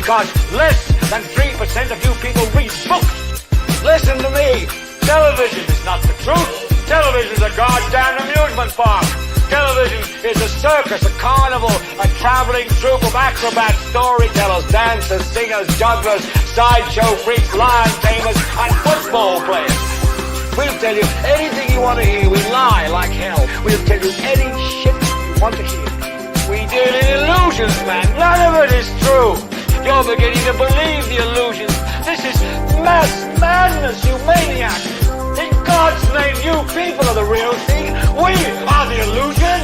because less than 3% of you people read books. Listen to me. Television is not the truth. Television is a goddamn amusement park. Television is a circus, a carnival, a traveling troupe of acrobats, storytellers, dancers, singers, jugglers, sideshow freaks, lion tamers, and football players. We'll tell you anything you want to hear. We lie like hell. We'll tell you any shit you want to hear. We deal in illusions, man. None of it is true. You're beginning to believe the illusions. This is mass madness, you maniac. In God's name, you people are the real thing. We are the illusion.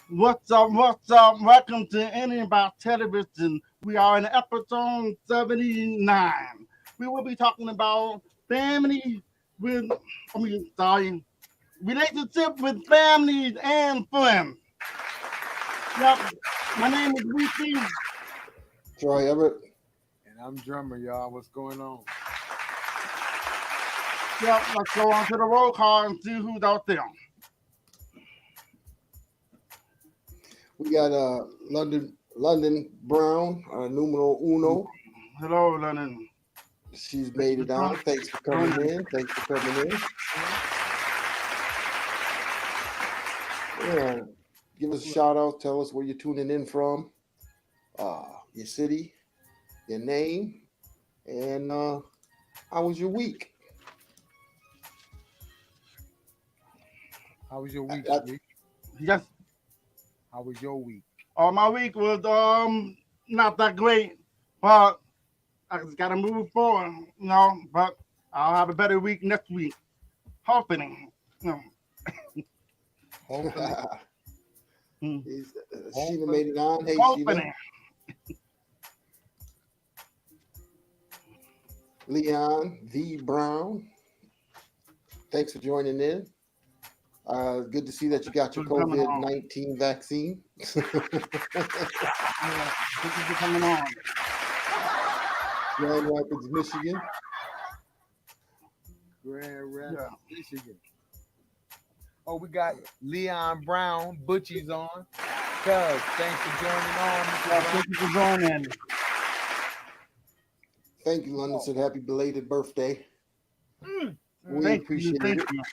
What's up? What's up? Welcome to Anything About Television. We are in episode 79. We will be talking about relationship with families and friends. Yep. My name is Ricky. Troy Everett. And I'm Drummer, y'all. What's going on? Yep. Let's go on to the roll call and see who's out there. We got London Brown, numero uno. Hello, London. She's made it on. Thanks for coming in. Yeah. Give us a shout out. Tell us where you're tuning in from, your city, your name, and how was your week? How was your week? Yes. How was your week? My week was not that great, but I just gotta move forward, but I'll have a better week next week. Hopefully. Sheena made it on. Hey, Hopefully. Sheena. Leon V. Brown. Thanks for joining in. Good to see that you got your COVID-19 vaccine. Thank you for coming on. Grand Rapids, Michigan. Michigan. Oh, we got Leon Brown, Butchie's on. Cuz, thanks for joining on. Thank you for joining. Thank you, London. Said happy belated birthday. We appreciate it. Thank you.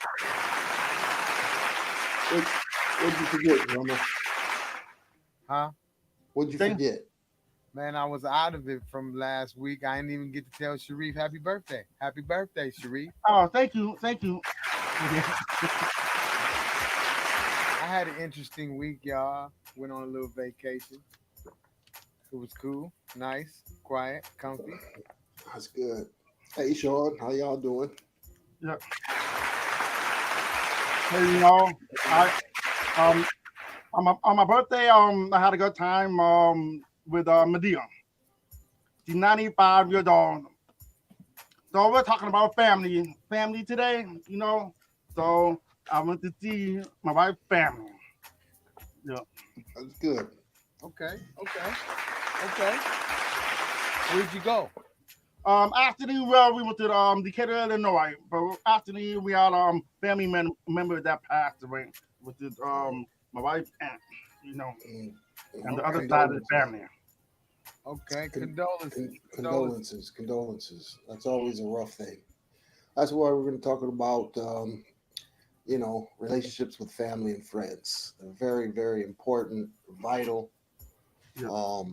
What'd you forget, drummer? Huh? What'd you forget? Man, I was out of it from last week. I didn't even get to tell Sharif happy birthday. Happy birthday, Sharif. Oh, thank you. I had an interesting week, y'all. Went on a little vacation. It was cool, nice, quiet, comfy. That's good. Hey, Sean, how y'all doing? Yep. Hey, on my birthday, I had a good time with Medea. She's 95 years old. So we're talking about family today, So I went to see my wife's family. Yeah. That's good. Okay. Where'd you go? Afternoon, we went to Decatur, Illinois. But afternoon, we had family members that passed away, which is my wife's aunt, and the other side of the family. Okay, condolences. That's always a rough thing. That's why we're going to talk about, relationships with family and friends. They're very, very important, vital. Yeah.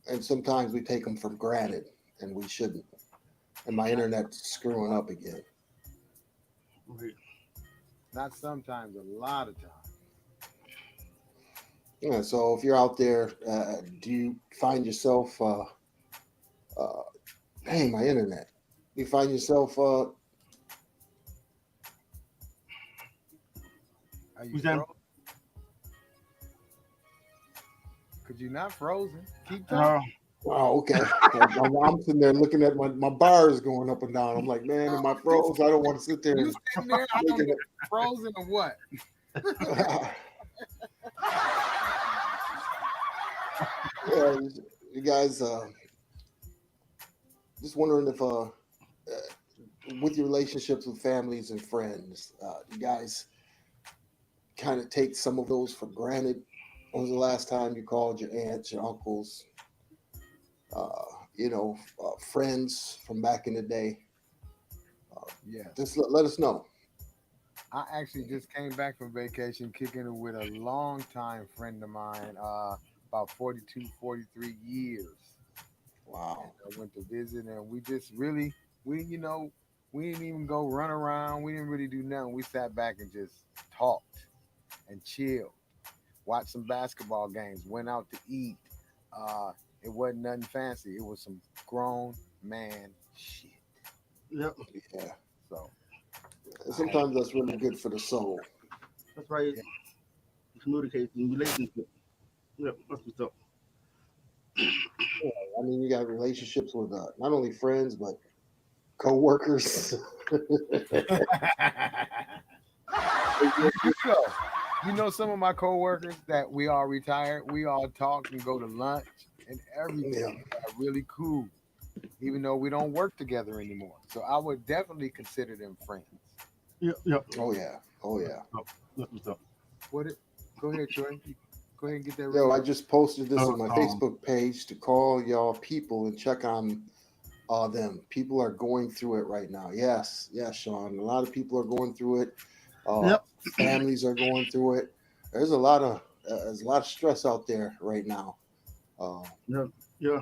And sometimes we take them for granted, and we shouldn't. And my internet's screwing up again. Not sometimes, a lot of times. Yeah, so if you're out there, do you find yourself, dang, my internet. Do you find yourself, Are you frozen? Could you not frozen? Keep talking. Oh, okay. I'm sitting there looking at my bars going up and down. I'm like, man, am I froze? I don't want to sit there. You sitting there, I don't know, frozen or what? Yeah, you guys, just wondering if with your relationships with families and friends, you guys kind of take some of those for granted. When was the last time you called your aunts, your uncles, friends from back in the day? Yeah. Just let us know. I actually just came back from vacation kicking it with a longtime friend of mine, about 42, 43 years. And Wow. I went to visit, and we just really, we didn't even go run around. We didn't really do nothing. We sat back and just talked and chilled, watched some basketball games, went out to eat. Uh, it wasn't nothing fancy. It was some grown man shit. Yep. Yeah. So And I had, sometimes that's really good for the soul. That's right. yeah, Communication, relationship. Yep. That's what's up. Yeah, I mean, you got relationships with not only friends but co-workers. you know, some of my coworkers that we all retired. We all talk and go to lunch and Yeah. everything. We are really cool, even though we don't work together anymore. So I would definitely consider them friends. Yep. Yep. Oh yeah. Oh yeah. That's what's up. What it? Go ahead, Troy. Go ahead and get that Yo, ready. I just posted this Uh, on my um, Facebook page to call y'all people and check on them. People are going through it right now. Yes, yes, Sean. A lot of people are going through it. Uh, yep. Families are going through it. There's a lot of stress out there right now. Uh, Yep. Yeah.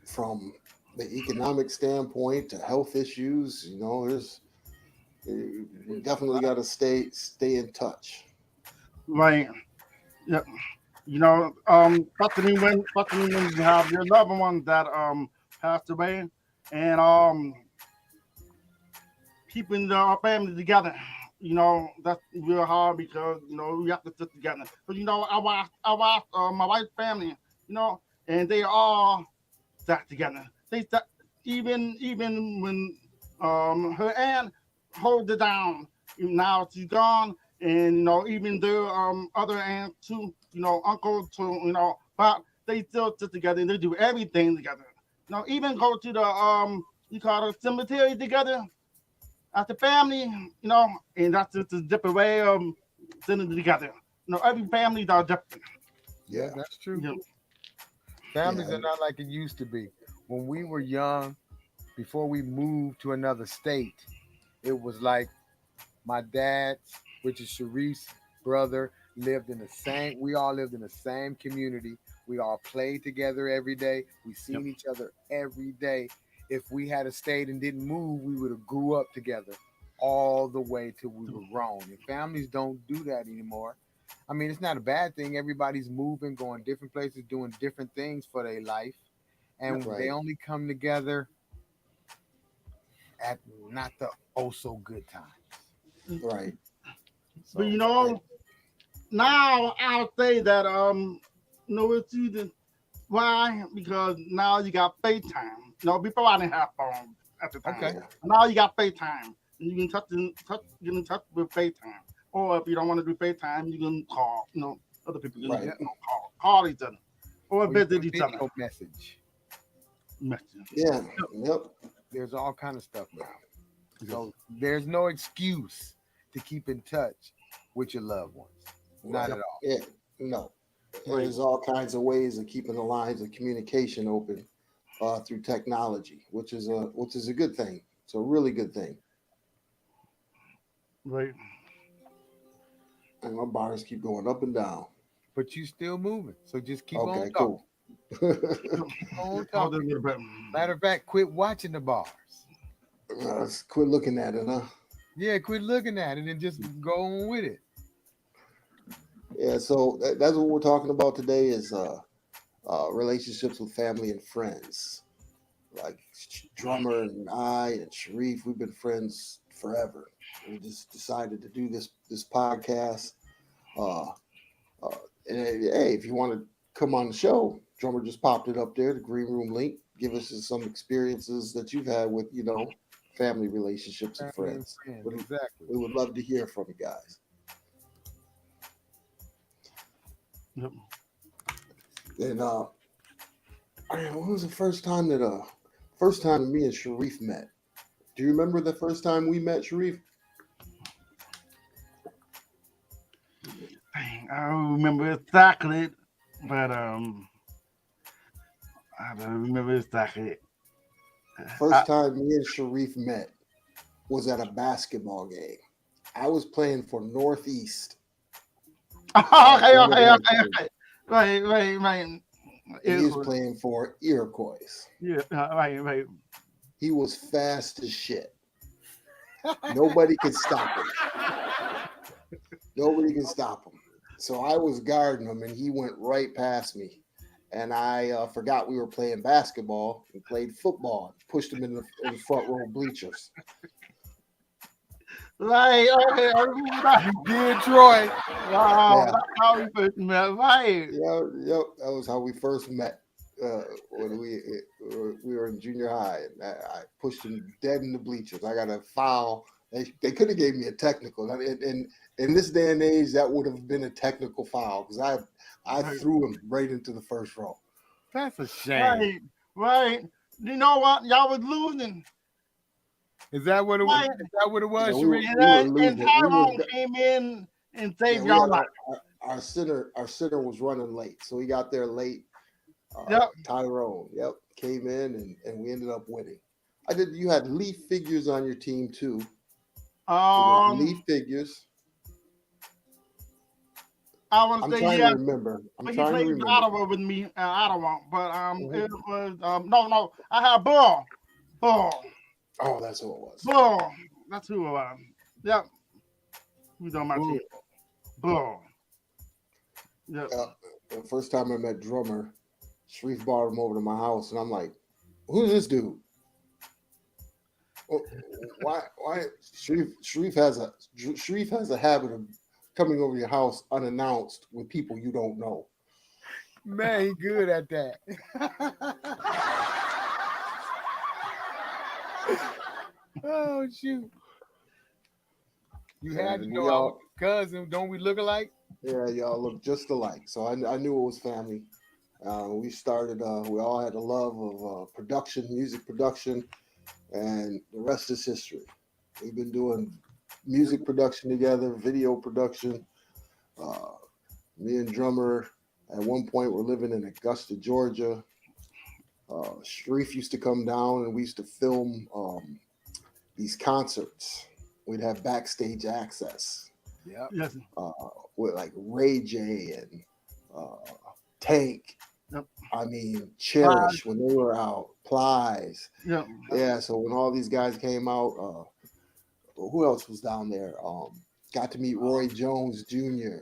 from the economic standpoint to health issues, we definitely got to stay in touch. Right. Yep. Especially when you have your loved ones that passed away, and keeping our family together. That's real hard because we have to sit together. But I watched my wife's family, you know, and they all sat together. They sat even when her aunt hold it down. Now she's gone, and even their other aunt too, uncle too, but they still sit together and they do everything together. Even go to the you call it cemetery together as a family, and that's just a different way of sitting together. Every families are different. Yeah, Yeah, that's true. You know, Families yeah, are not like it used to be. When we were young, before we moved to another state, it was like my dad's, which is Sharif's brother, lived in the same. We all lived in the same community. We all played together every day. We yep. seen each other every day. If we had stayed and didn't move, we would have grew up together all the way till we were grown. And families don't do that anymore. I mean, it's not a bad thing. Everybody's moving, going different places, doing different things for their life, Yep. and they right, only come together at not the oh so good times. right. But So right. now I'll say that it's either why because now you got FaceTime. Before I didn't have phones at the time. okay. Yeah, Now you got FaceTime, and you can get in touch with FaceTime. Or if you don't want to do FaceTime, you can call. Other people can right. Yeah. call each other or Or you can visit each other. video message. Message. Yeah, yep. There's all kind of stuff now. So there's no excuse to keep in touch with your loved ones. Not Right. at all. Yeah, no. And Right. there's all kinds of ways of keeping the lines of communication open through technology, which is a good thing. It's a really good thing. Right. And my bars keep going up and down. But you still moving. So just keep on Okay, talking. cool. Keep on Hold it a talking. little bit. Matter of fact, quit watching the bars. Let's quit looking at it, huh? Yeah, quit looking at it and just go on with it. Yeah, so that's what we're talking about today is relationships with family and friends. Like Drummer and I and Sharif, we've been friends forever. We just decided to do this podcast. Uh, uh, and hey, if you want to come on the show, Drummer just popped it up there, the green room link. Give us some experiences that you've had with family relationships and Family and friends. friends, We exactly. we would love to hear from you guys. Yep. And when was the first time that me and Sharif met? Do you remember the first time we met, Sharif? Dang, I don't remember exactly, but I don't remember exactly. First time me and Sharif met was at a basketball game. I was playing for Northeast. Okay. Right. He was playing for Iroquois. Yeah, right. He was fast as shit. Nobody could stop him. Nobody could stop him. So I was guarding him, and he went right past me. And I forgot we were playing basketball and played football. Pushed him in the front row bleachers. Right, okay, I remember that. You did, Troy. Wow, Yeah. that's how we first met, right? Yep. That was how we first met when we were in junior high. And I pushed him dead in the bleachers. I got a foul. They could have gave me a technical. And in this day and age, that would have been a technical foul because I threw him right into the first row. That's a shame. Right. You know what? Y'all was losing. Is that what it was? Is that what it was, Yeah, Sharif? And Tyrone came in and saved y'all life. Our center was running late, so he got there late. Yep. Tyrone, came in and we ended up winning. You had leaf figures on your team too. Leaf figures. I want to say trying yeah. to remember. But he played Ottawa with me, Ottawa. But it was no. I had Bull. Oh, that's who it was. Bull. That's who it was. Yep. Who's on my team? Bull. Yep. The first time I met Drummer, Sharif brought him over to my house, and I'm like, "Who's this dude? Why? Sharif has a habit of coming over your house unannounced with people you don't know." Man, he good at that. Oh shoot! You had to know our cousin. Don't we look alike? Yeah, y'all look just alike. So I knew it was family. We started. We all had a love of production, music production, and the rest is history. We've been doing music production together, video production. Me and Drummer at one point were living in Augusta, Georgia. Sharif used to come down and we used to film these concerts. We'd have backstage access. Yeah. Yes. With like Ray J and Tank. Yep. I mean, Cherish when they were out. Plies. Yep. Yeah. So when all these guys came out, who else was down there? Got to meet Roy Jones Jr.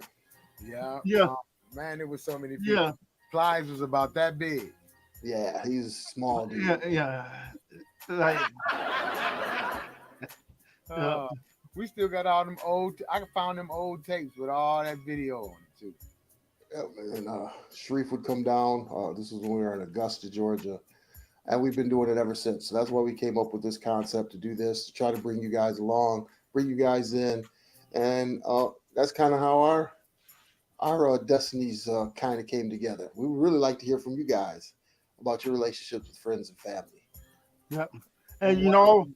Yeah. Man, there was so many people. Yeah. Plies was about that big. Yeah, he's a small dude. Yeah. Like, We still got all them old. I found them old tapes with all that video on it too. Yeah, and Sharif would come down. This was when we were in Augusta, Georgia, and we've been doing it ever since. So that's why we came up with this concept to do this, to try to bring you guys along, bring you guys in, and that's kind of how our destinies kind of came together. We would really like to hear from you guys about your relationships with friends and family. Yep. And you know,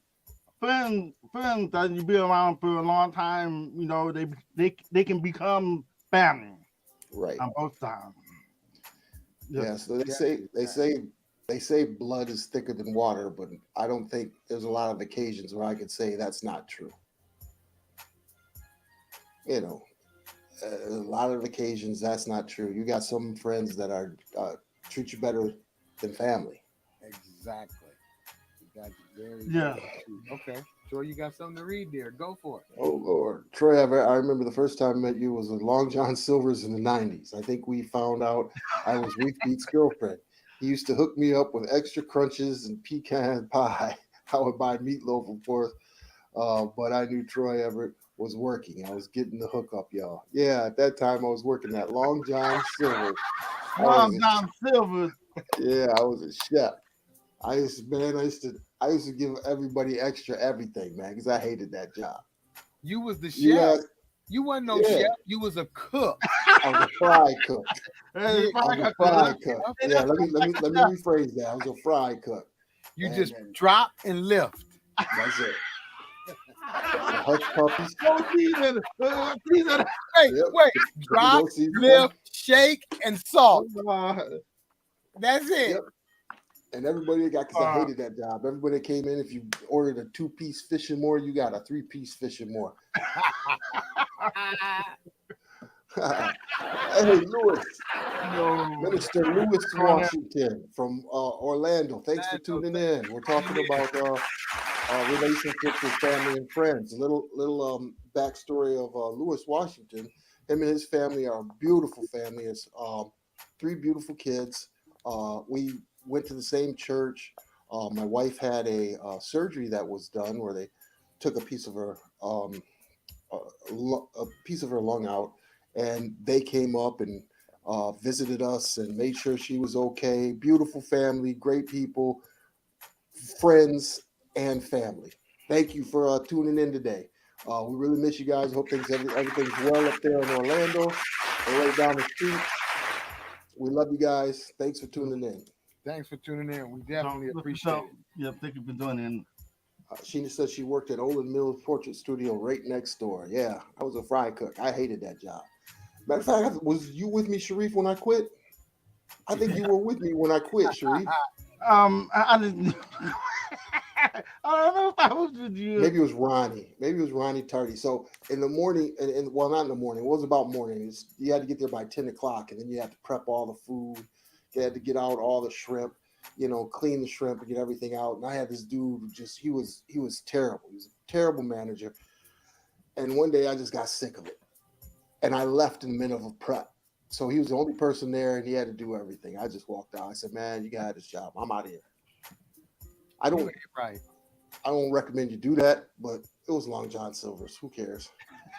friends that you be around for a long time, you know, they can become family. Right. On both sides. Yep. Yeah. So they say blood is thicker than water, but I don't think there's a lot of occasions where I could say that's not true. You know, a lot of occasions that's not true. You got some friends that are treat you better than family. Exactly. That's very true. Okay. Troy, you got something to read there. Go for it. Oh, Lord. Troy, I remember the first time I met you was with Long John Silver's in the 90s. I think we found out I was Reef Beat's girlfriend. He used to hook me up with extra crunches and pecan pie. I would buy meatloaf, of course, but I knew Troy Everett was working. I was getting the hookup, y'all. Yeah, at that time I was working at Long John Silver's. Long John Silver's. Yeah, I was a chef. I used to give everybody extra everything, man, because I hated that job. You was the chef. Yeah. You wasn't no chef. You was a cook. I was a fry cook. Hey, Fry cook. Yeah, let me rephrase that. I was a fry cook. You just drop and lift. That's it. The hush puppies. No season. Season. Wait, Yep. wait. Drop, No season. lift, shake, and salt. Uh, That's it. Yep. And everybody got, because I hated that job. Everybody that came in, if you ordered a 2-piece fish and more, you got a 3-piece fish and more. Hey, Lewis. Minister Lewis Washington from Orlando. Thanks for tuning in. We're talking about relationships with family and friends. A little backstory of Lewis Washington. Him and his family are a beautiful family. It's 3 beautiful kids. We went to the same church. My wife had a surgery that was done where they took a piece of her lung out, and they came up and visited us and made sure she was okay. Beautiful family, great people, friends and family. Thank you for tuning in today. We really miss you guys. Hope everything's well up there in Orlando or right down the street. We love you guys. Thanks for tuning in. Thanks for tuning in. We definitely appreciate it. Yeah, thank you for doing it. Sheena said she worked at Olin Mills Portrait Studio right next door. Yeah, I was a fry cook. I hated that job. Matter of fact, was you with me, Sharif, when I quit? I think you were with me when I quit, Sharif. I didn't. I don't know if I was with you. Maybe it was Ronnie. Maybe it was Ronnie Tardy. So in the morning, and well, not in the morning. It was about morning. You had to get there by 10 o'clock, and then you had to prep all the food. You had to get out all the shrimp, clean the shrimp and get everything out. And I had this dude who he was terrible. He was a terrible manager. And one day I just got sick of it. And I left in the middle of a prep. So he was the only person there, and he had to do everything. I just walked out. I said, man, you got this job. I'm out of here. I don't recommend you do that, but it was Long John Silver's. Who cares?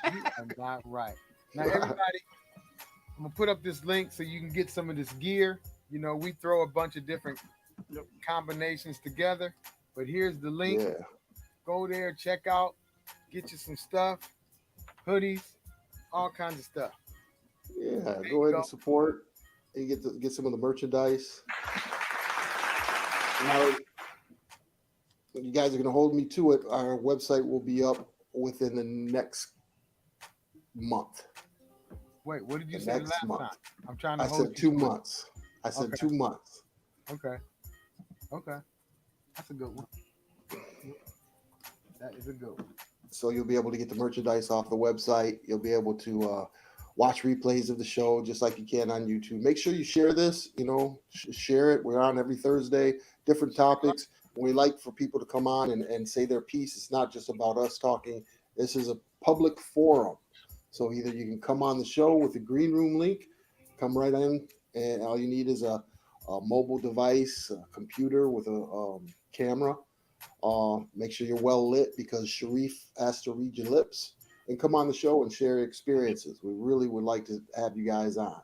You are not right. Now, everybody, I'm going to put up this link so you can get some of this gear. We throw a bunch of different combinations together, but here's the link. Yeah. Go there, check out, get you some stuff, hoodies, all kinds of stuff. Yeah, go ahead and support. You get some of the merchandise. Now, you guys are going to hold me to it. Our website will be up within the next month. Wait, what did you say last time? I'm trying to hold you. I said 2 months. I said 2 months. Okay. That's a good one. That is a good one. So you'll be able to get the merchandise off the website. You'll be able to watch replays of the show just like you can on YouTube. Make sure you share this, share it. We're on every Thursday, different topics. We like for people to come on and say their piece. It's not just about us talking. This is a public forum. So either you can come on the show with the green room link, come right in, and all you need is a mobile device, a computer with a camera. Make sure you're well lit because Sharif has to read your lips, and come on the show and share your experiences. We really would like to have you guys on.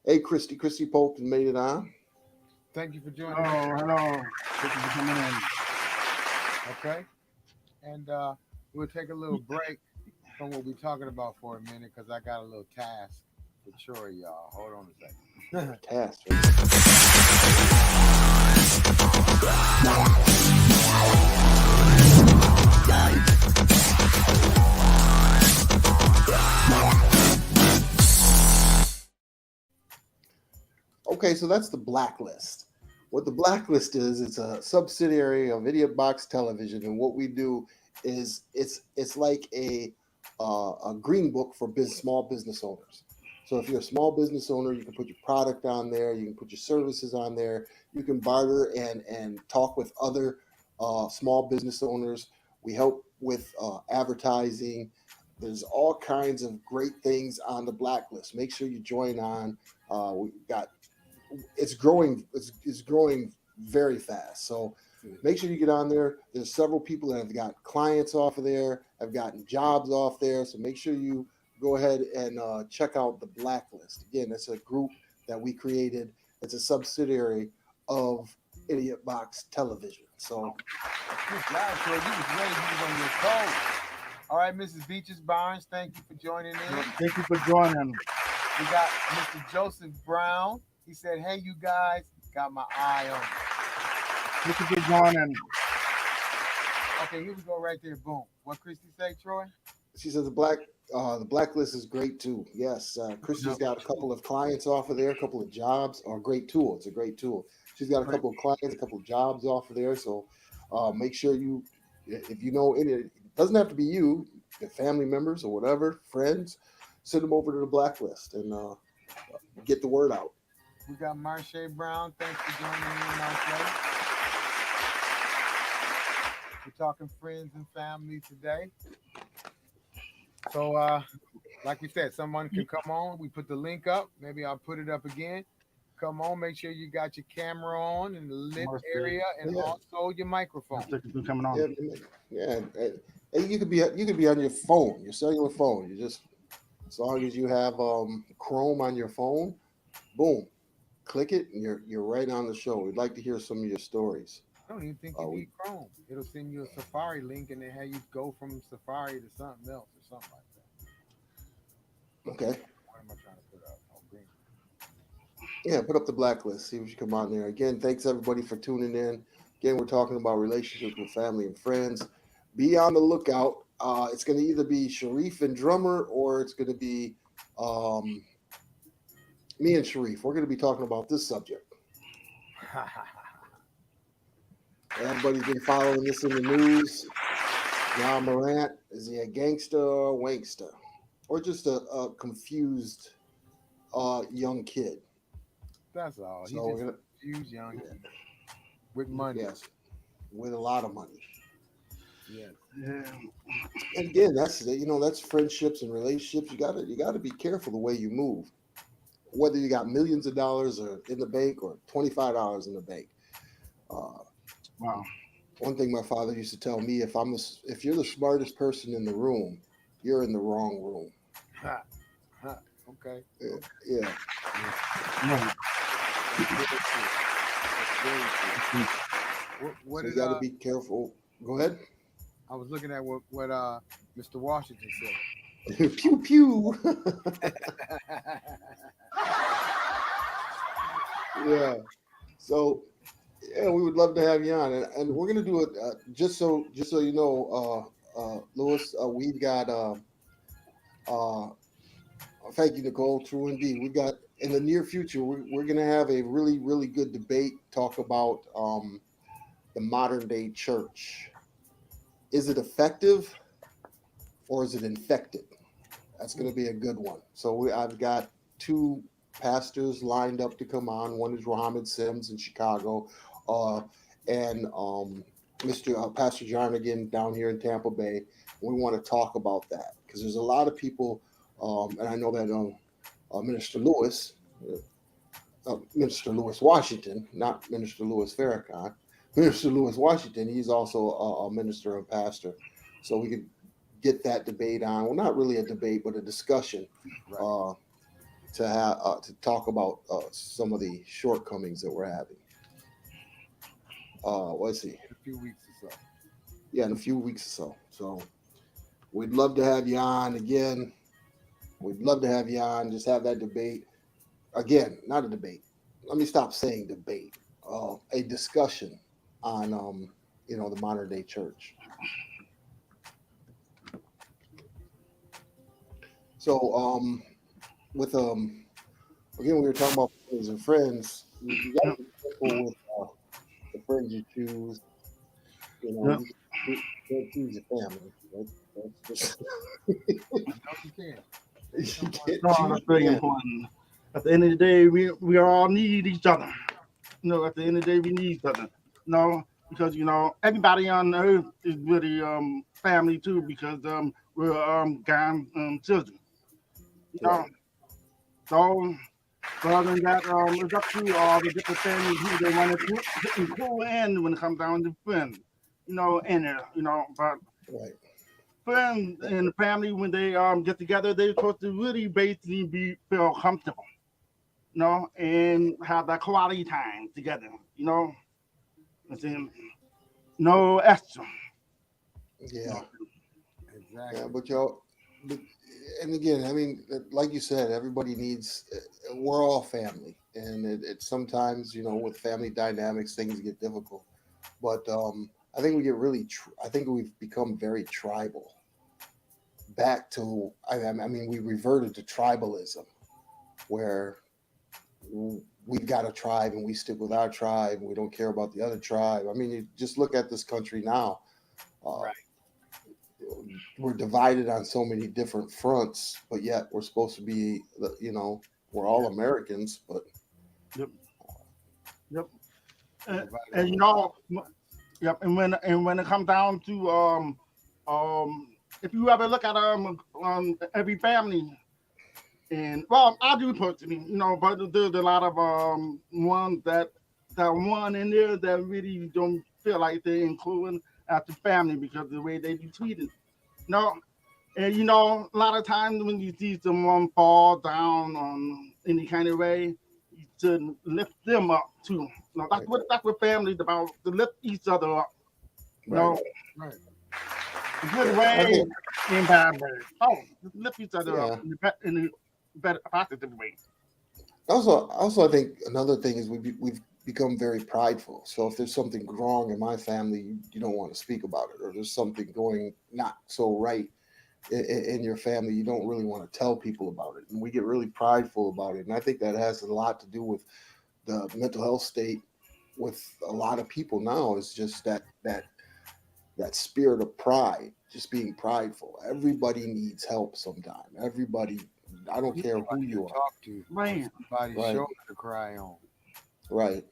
Hey, Christy Polkton made it on. Thank you for joining. Oh, hello. Thank you for coming in. Okay. And we'll take a little break from what we're talking about for a minute because I got a little task for Troy, y'all. Hold on a second. Task. Okay, so that's the Blacklist. What the Blacklist is, it's a subsidiary of Idiotbox Television, and what we do is it's like a green book for small business owners. So if you're a small business owner, you can put your product on there, you can put your services on there, you can barter and talk with other small business owners. We help with advertising. There's all kinds of great things on the Blacklist. Make sure you join on. It's growing very fast. So make sure you get on there. There's several people that have got clients off of there, have gotten jobs off there. So make sure you go ahead and check out the Blacklist. Again, it's a group that we created. It's a subsidiary of Idiotbox Television. So good job, Troy. You was ready. You was on your toes. All right, Mrs. Beaches Barnes, thank you for joining in. Thank you for joining. We got Mr. Joseph Brown. He said, hey, you guys, got my eye on you. Thank you for joining. Okay, here we go right there. Boom. What Christy say, Troy? She says the blacklist is great too. Yes, Christy's got a couple of clients off of there, a couple of jobs. Or a great tool. It's a great tool. She's got a couple of clients, a couple of jobs off of there. So make sure you, if you know any, it doesn't have to be you, your family members or whatever, friends, send them over to the blacklist and get the word out. We got Marche Brown. Thanks for joining me, Marche. We're talking friends and family today. So, like we said, someone can come on. We put the link up. Maybe I'll put it up again. Come on, make sure you got your camera on in the lit area and also your microphone. Coming on. Yeah. And you could be on your phone, your cellular phone. You just, as long as you have Chrome on your phone, boom, click it, and you're right on the show. We'd like to hear some of your stories. I don't even think you need Chrome. It'll send you a Safari link and then have you go from Safari to something else or something like that. Okay. What am I trying to put up? Oh, green. Yeah, put up the blacklist. See what you come on there. Again, thanks everybody for tuning in. Again, we're talking about relationships with family and friends. Be on the lookout. It's going to either be Sharif and Drummer or it's going to be me and Sharif. We're going to be talking about this subject. Everybody's been following this in the news. John Morant, is he a gangster or a wankster? Or just a confused young kid? That's all. So He's just a confused young kid with money. Yes, with a lot of money. Yes. Yeah. And again, that's friendships and relationships. You gotta be careful the way you move. Whether you got millions of dollars or in the bank or $25 in the bank. Wow. One thing my father used to tell me: if you're the smartest person in the room, you're in the wrong room. Okay. Yeah. What So you is got to be careful. Go ahead. I was looking at what Mr. Washington said. Pew pew. Yeah. So yeah, we would love to have you on, and we're gonna do it just so you know, Lewis. We've got thank you, Nicole. True indeed. We got in the near future. We're gonna have a really really good debate. Talk about the modern day church. Is it effective or is it infected? That's going to be a good one. So I've got two pastors lined up to come on. One is Muhammad Sims in Chicago, and Mr. Pastor Jarnigan down here in Tampa Bay. We want to talk about that because there's a lot of people, and I know that Minister Lewis Washington, not Minister Louis Farrakhan, Minister Louis Washington, he's also a minister and pastor. So we could get that debate on. Well, not really a debate, but a discussion to talk about some of the shortcomings that we're having. Let's see. In a few weeks or so. Yeah, in a few weeks or so. So we'd love to have you on again. We'd love to have you on. Just have that debate. Again, not a debate. Let me stop saying debate. A discussion on the modern day church. So with again, we were talking about friends and friends. You got to be careful with the friends you choose. You can't choose your family. That's just You can't. you can't No, choose that's very your family. important. At the end of the day, we all need each other. At the end of the day, we need each other. Because everybody on earth is really family too. Because we're God's children. Right. So other than that, it's up to all the different families who they want to include in when it comes down to friends. In there. But Right. friends and the family when they get together, they're supposed to really basically feel comfortable. And have that quality time together, and then no extra. Yeah. Exactly. Yeah, and again, I mean, like you said, everybody needs. We're all family, and it sometimes, with family dynamics, things get difficult. But I think we get really. I think we've become very tribal. Back to, I mean, we reverted to tribalism, where we've got a tribe and we stick with our tribe. And we don't care about the other tribe. I mean, you just look at this country now. Right. We're divided on so many different fronts, but yet we're supposed to be, we're all Americans, but. Yep. Yep. Everybody And you knows. know, yep. And when it comes down to if you ever look at every family, and well, I do personally, but there's a lot of ones that one in there that really don't feel like they're included as the family because of the way they be treated. No, and a lot of times when you see someone fall down on any kind of way, you should lift them up too. That's what family's about, to lift each other up. Right. Right. A good I way think, and bad way. Oh, just lift each other yeah. up in a better positive way. Also, I think another thing is we've become very prideful. So if there's something wrong in my family, you don't want to speak about it, or there's something going not so right in your family, you don't really want to tell people about it, and we get really prideful about it. And I think that has a lot to do with the mental health state with a lot of people now. Is just that spirit of pride, just being prideful. Everybody needs help sometime. Everybody. I don't care who Somebody you to are. talk to. Man, Somebody's Right. shoulder to cry on. Right.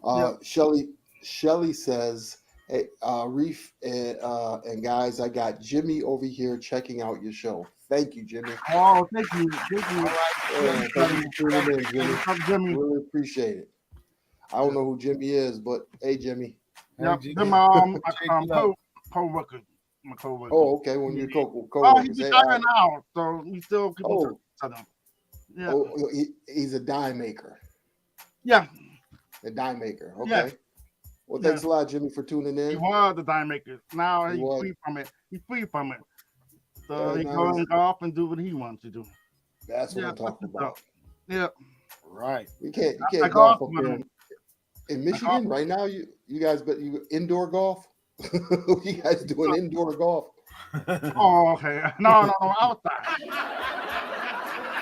yeah. Shelly says, "Hey, Reef and guys, I got Jimmy over here checking out your show. Thank you, Jimmy. Oh, thank you. Thank you for tuning in, Jimmy. Jimmy. Really appreciate it. I don't know who Jimmy is, but hey, Jimmy. Yep, Jimmy. them Shake it up. co-workers, my co-workers. Oh, okay. When you're Oh, he co-workers, hey, retired now, so we still keep in touch oh, with each other. Yeah, he's a die maker. yeah, A die maker. Okay. yeah. Well, Yeah. thanks a lot, Jimmy, for tuning He in. was the dime maker. Now He he's was. free from it. He's free from it. So Yeah, he now go he's- and golf and do what he wants to do. That's what Yeah, I'm talking that's what's about. up. Yeah, Right. You can't I golf golf up with there him. in Michigan right now. You guys, but you indoor golf. You guys doing indoor golf? Oh, okay. No, outside.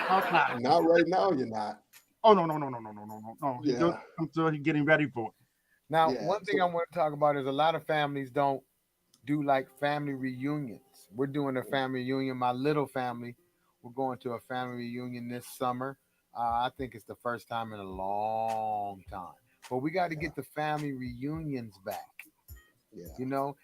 Outside. Not right now. You're not. Oh, no. Yeah. I'm sure he's getting ready for it. Now, Yeah, one thing so- I want to talk about is a lot of families don't do like family reunions. We're doing a family reunion. My little family, we're going to a family reunion this summer. I think it's the first time in a long time. But we got to get the family reunions back, Yeah.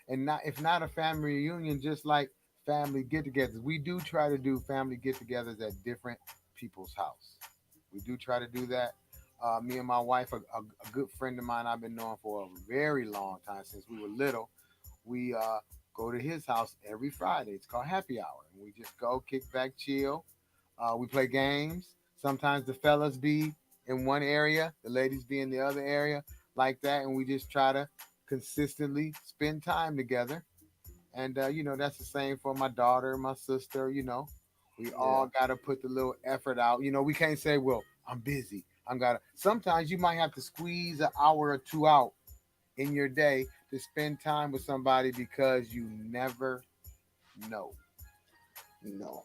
and not if not a family reunion, just like family get-togethers. We do try to do family get-togethers at different people's house. We do try to do that. Me and my wife, a good friend of mine I've been knowing for a very long time since we were little. We go to his house every Friday. It's called Happy Hour, and we just go kick back, chill. We play games. Sometimes the fellas be in one area, the ladies be in the other area, like that, and we just try to consistently spend time together. And that's the same for my daughter, my sister. We all got to put the little effort out. We can't say, "Well, I'm busy. I'm gotta." Sometimes you might have to squeeze an hour or two out in your day to spend time with somebody because you never know. No.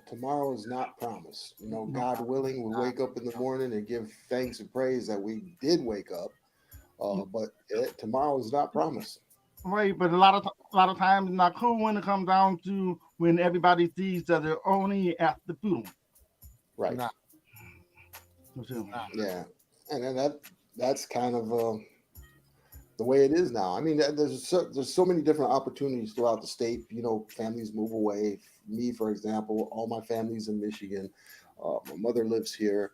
Tomorrow is not promised. God willing, we wake up in the morning and give thanks and praise that we did wake up. But tomorrow is not promised. Right, but a lot of times it's not cool when it comes down to when everybody sees each other only at the funeral. Right. Nah. Yeah. And then that's kind of the way it is now. I mean, there's so many different opportunities throughout the state. Families move away. Me, for example, all my family's in Michigan. My mother lives here.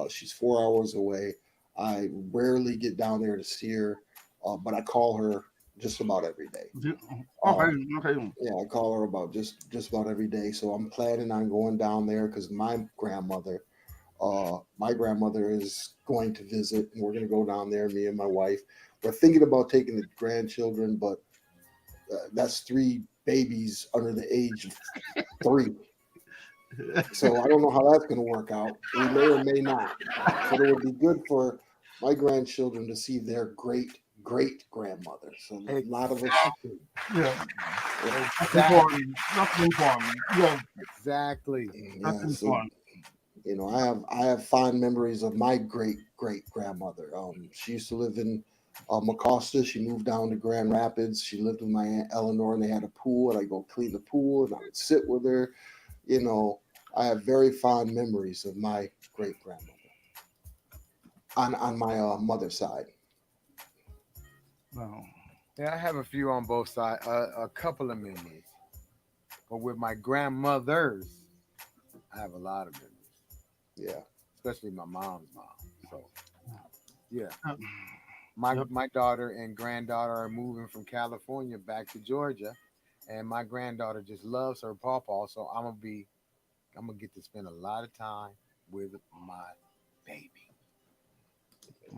She's 4 hours away. I rarely get down there to see her, but I call her just about every day. Okay. Yeah, I call her about just about every day. So I'm planning on going down there because my grandmother is going to visit, and we're going to go down there, me and my wife. We're thinking about taking the grandchildren, but that's 3 babies under the age of 3. So I don't know how that's going to work out. We may or may not. But it would be good for my grandchildren to see their great great grandmother. So a lot of us. Yeah, that's Exactly. important. That's important. Yeah, Exactly. that's Yeah, so important. I have fond memories of my great grandmother. She used to live in Mecosta. She moved down to Grand Rapids. She lived with my aunt Eleanor, and they had a pool. And I go clean the pool, and I would sit with her. You know, I have very fond memories of my great grandmother on my mother's side. No. Yeah, I have a few on both sides, a couple of memories. But with my grandmothers, I have a lot of memories, Yeah, especially my mom's mom. So yeah, Uh, my Yep. my daughter and granddaughter are moving from California back to Georgia, and my granddaughter just loves her pawpaw. So I'm gonna get to spend a lot of time with my baby.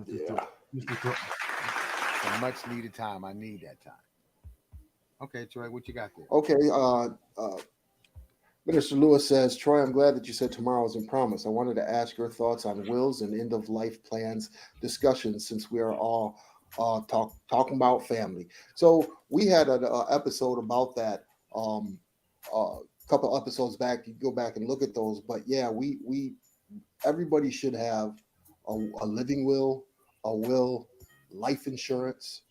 This is yeah. true. This is true. Some much needed time. I need that time. Okay, Troy, what you got there? Okay. Minister Lewis says, Troy, I'm glad that you said tomorrow isn't promised. I wanted to ask your thoughts on wills and end of life plans discussions since we are all talking about family. So we had an episode about that a couple episodes back. You go back and look at those. But yeah, we everybody should have a living will, a will, life insurance.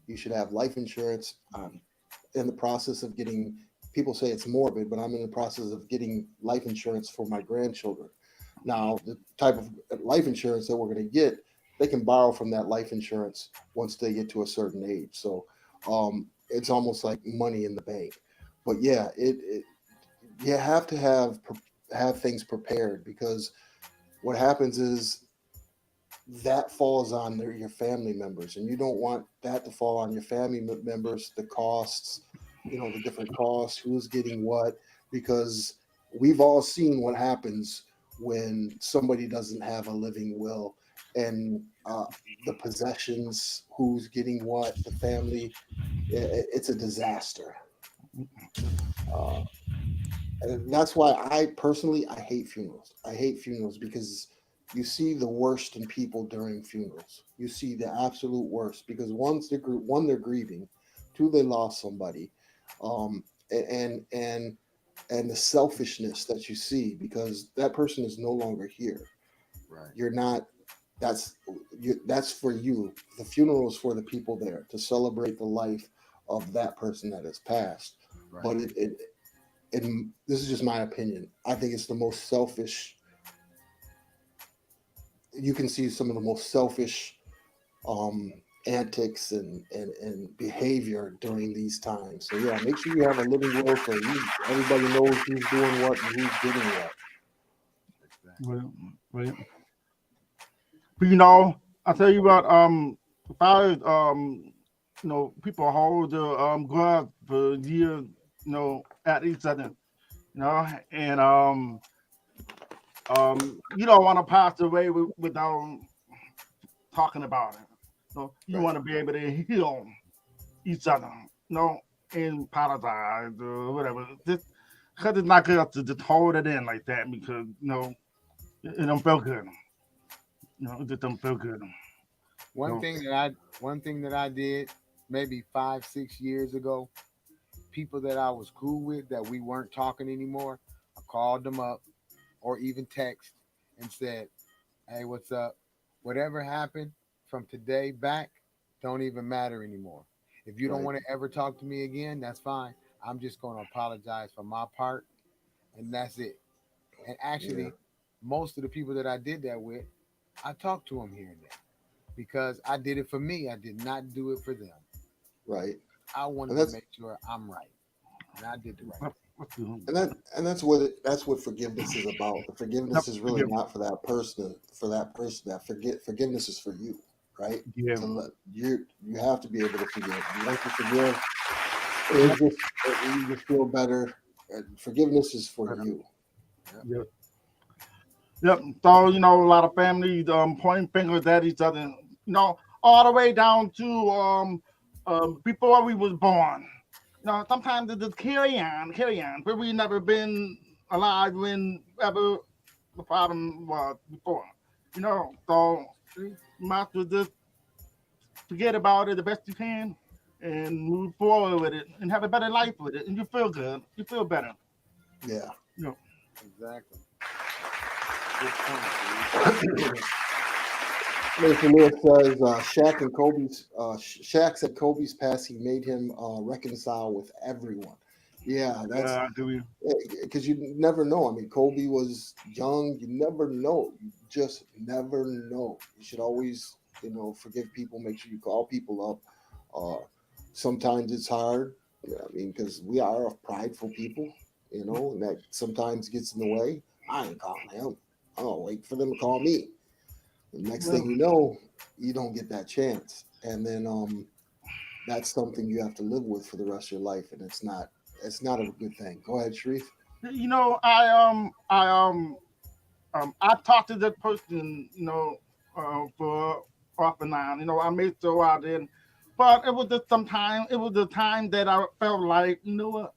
You should have life insurance. In the process of getting, people say it's morbid, but I'm in the process of getting life insurance for my grandchildren. Now, the type of life insurance that we're going to get, they can borrow from that life insurance once they get to a certain age. So it's almost like money in the bank. But yeah, it you have to have things prepared, because what happens is that falls on your family members, and you don't want that to fall on your family members, the costs, the different costs, who's getting what, because we've all seen what happens when somebody doesn't have a living will, and the possessions, who's getting what, the family, it's a disaster. uh, and that's why I hate funerals. I hate funerals because you see the worst in people during funerals. You see the absolute worst, because one, they're grieving, two, they lost somebody, um, and and the selfishness that you see, because that person is no longer here. Right, You're not. That's for you. The funeral is for the people there to celebrate the life of that person that has passed. right. But and this is just my opinion, I think it's the most selfish. You can see some of the most selfish um, antics and behavior during these times. So yeah, make sure you have a living will so everybody knows who's doing what and who's getting what. Exactly. Well, well, but I tell you what, if I people hold the grudge for years, at each other, and you don't want to pass away without talking about it. So you Right. want to be able to heal each other, in paradise or whatever. Just because it's not good to just hold it in like that, because it don't feel good. It just don't feel good. One So thing that I one thing that I did maybe 5 6 years ago, people that I was cool with that we weren't talking anymore, I called them up or even text and said, "Hey, what's up? Whatever happened from today back don't even matter anymore. If you don't Right. want to ever talk to me again, that's fine. I'm just going to apologize for my part, and that's it." And Yeah. actually, most of the people that I did that with, I talked to them here and there because I did it for me. I did not do it for them. Right. I wanted And to that's make sure I'm right, and I did the right what, thing. what you, that's what forgiveness is about. The yep, forgiveness is really yep, not for that person. For that person, that forgiveness is for you, right? yeah, To let you have to be able to forgive. Once you forgive, yep, you just feel better. Forgiveness is for better, you. Yep. yep, yep. So a lot of families pointing fingers at each other. All the way down to before we was born. Sometimes it just carry on, but we never been alive when ever the problem was before. So True. might as well just forget about it the best you can, and move forward with it, and have a better life with it, and you feel good. You feel better. Yeah. You know. Exactly. Good point, Steve. Nathan Lewis says Shaq said Kobe's passing made him reconcile with everyone. Yeah, that's Do you? because you never know. I mean, Kobe was young. You never know. You just never know. You should always, forgive people. Make sure you call people up. Sometimes it's hard. Yeah, I mean, because we are prideful people, and that sometimes gets in the way. I ain't calling him. I'll wait for them to call me. The next thing you know, you don't get that chance, and then that's something you have to live with for the rest of your life, and it's not a good thing. Go ahead, Sharif. I talked to that person, for off and on. I made sure I did, but it was just it was the time that I felt like, it was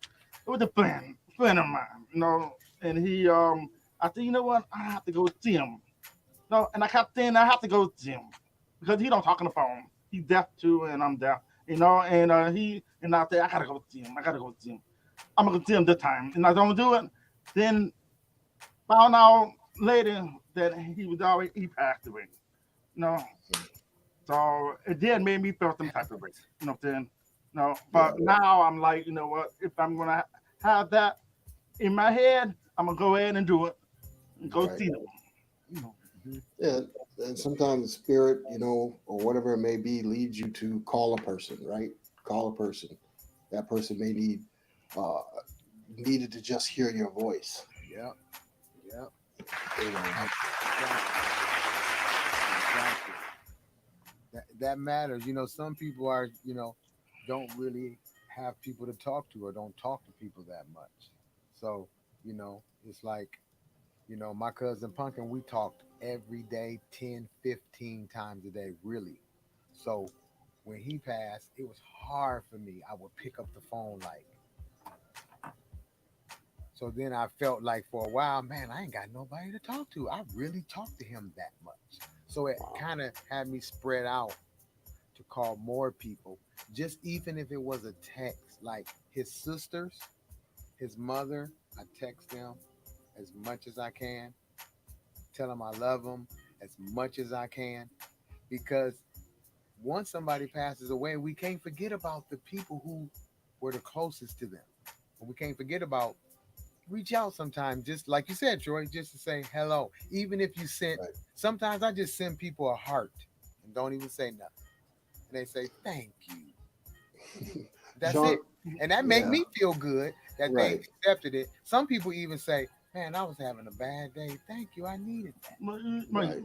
a friend of mine, and he, I said, you know what, I have to go see him. No, and I kept saying I have to go see him because he don't talk on the phone. He's deaf too, and I'm deaf, and I said I gotta go see him. I gotta go see him. I'm gonna see him this time, and I don't do it. Then found out later that he passed away. So it did make me feel some type of way. You know what I'm saying? No, but now I'm like, you know what? If I'm gonna have that in my head, I'm gonna go ahead and do it and go see them. Yeah, and sometimes the spirit, or whatever it may be, leads you to call a person, right? Call a person. That person may needed to just hear your voice. Yep. Exactly. That matters. Some people are, don't really have people to talk to or don't talk to people that much. So, it's like, my cousin Pumpkin, we talked every day, 10, 15 times a day, really. So when he passed, it was hard for me. I would pick up the phone so then I felt like for a while, man, I ain't got nobody to talk to. I really talked to him that much. So it kind of had me spread out to call more people, just even if it was a text, like his sisters, his mother, I text them as much as I can, tell them I love them as much as I can, because once somebody passes away, we can't forget about the people who were the closest to them. We can't forget about reach out sometimes, just like you said, Troy, just to say hello. Even if you sent, sometimes I just send people a heart and don't even say nothing. And they say, thank you. That's Sean, it. And that make me feel good that they accepted it. Some people even say, man, I was having a bad day. Thank you. I needed that. Right.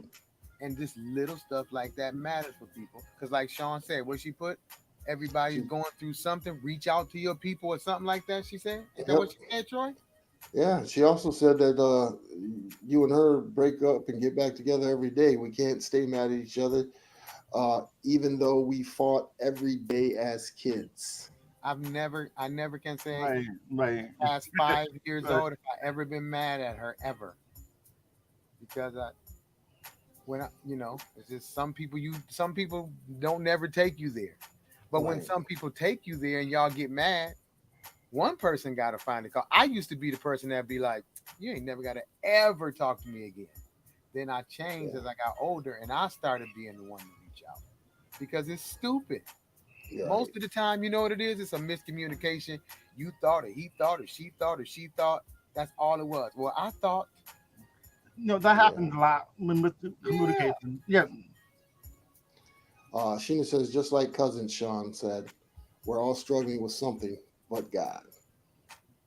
And just little stuff like that matters for people. Because like Sean said, what she put, everybody's going through something. Reach out to your people or something like that, she said. Is that what she said, Troy? Yeah, she also said that you and her break up and get back together every day. We can't stay mad at each other, even though we fought every day as kids. I never can say right. past 5 years old if I ever been mad at her ever, because it's just some people don't never take you there, but when some people take you there and y'all get mad, one person got to find it. Cause I used to be the person that'd be like, you ain't never got to ever talk to me again. Then I changed as I got older and I started being the one to reach out because it's stupid. Yeah. Most of the time, you know what it is? It's a miscommunication. You thought it, he thought it, she thought it, she thought. That's all it was. Well, I thought. That happens a lot with miscommunication. Yeah. Sheena says, just like cousin Sean said, we're all struggling with something but God.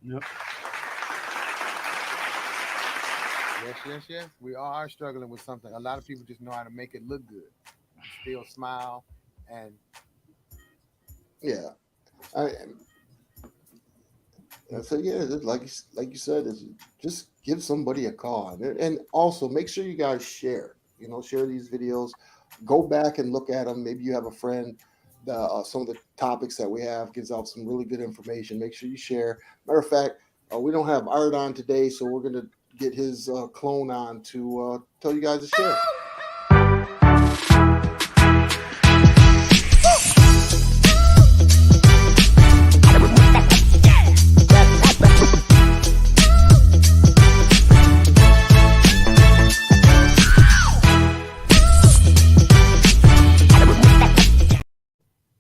Yep. Yes. We all are struggling with something. A lot of people just know how to make it look good. Still smile and so like you said, is just give somebody a call, and also make sure you guys share. Share these videos. Go back and look at them. Maybe you have a friend. Some of the topics that we have gives out some really good information. Make sure you share. Matter of fact, we don't have Art on today, so we're gonna get his clone on to tell you guys to share.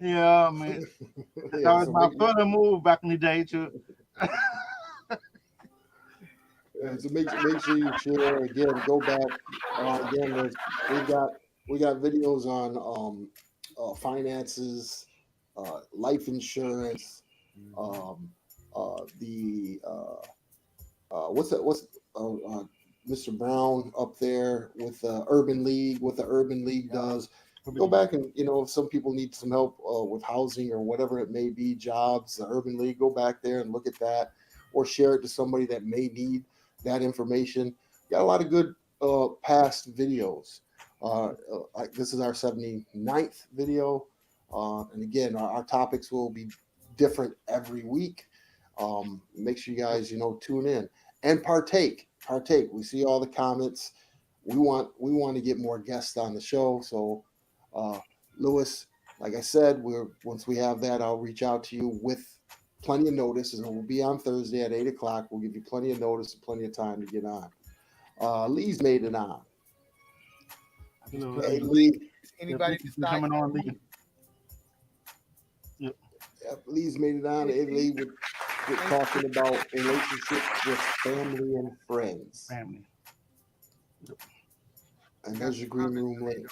Yeah, man. That Yeah, was so my make, further move back in the day too. make sure you share again. Go back again. We've got we got videos on finances, life insurance, Mhm. um, the what's that? What's Mr. Brown up there with the Urban League? What the Urban League Yeah. does. Go back and if some people need some help with housing or whatever it may be, jobs, the Urban League. Go back there and look at that, or share it to somebody that may need that information. Got a lot of good past videos. This is our 79th video, and again, our topics will be different every week. Make sure you guys tune in and partake. We see all the comments. We want to get more guests on the show. So uh Lewis, like I said, once we have that, I'll reach out to you with plenty of notice, and it will be on Thursday at 8 o'clock. We'll give you plenty of notice and plenty of time to get on. Lee's made it on. I just Hello, put up Hey Lee. the link. Lee. Yep, Anybody you decides coming that on, Lee? Yep, Yep, Lee's made it on. Hey Lee, we're talking about relationships with family and friends. family. Yep. And got there's some your green comments. room link.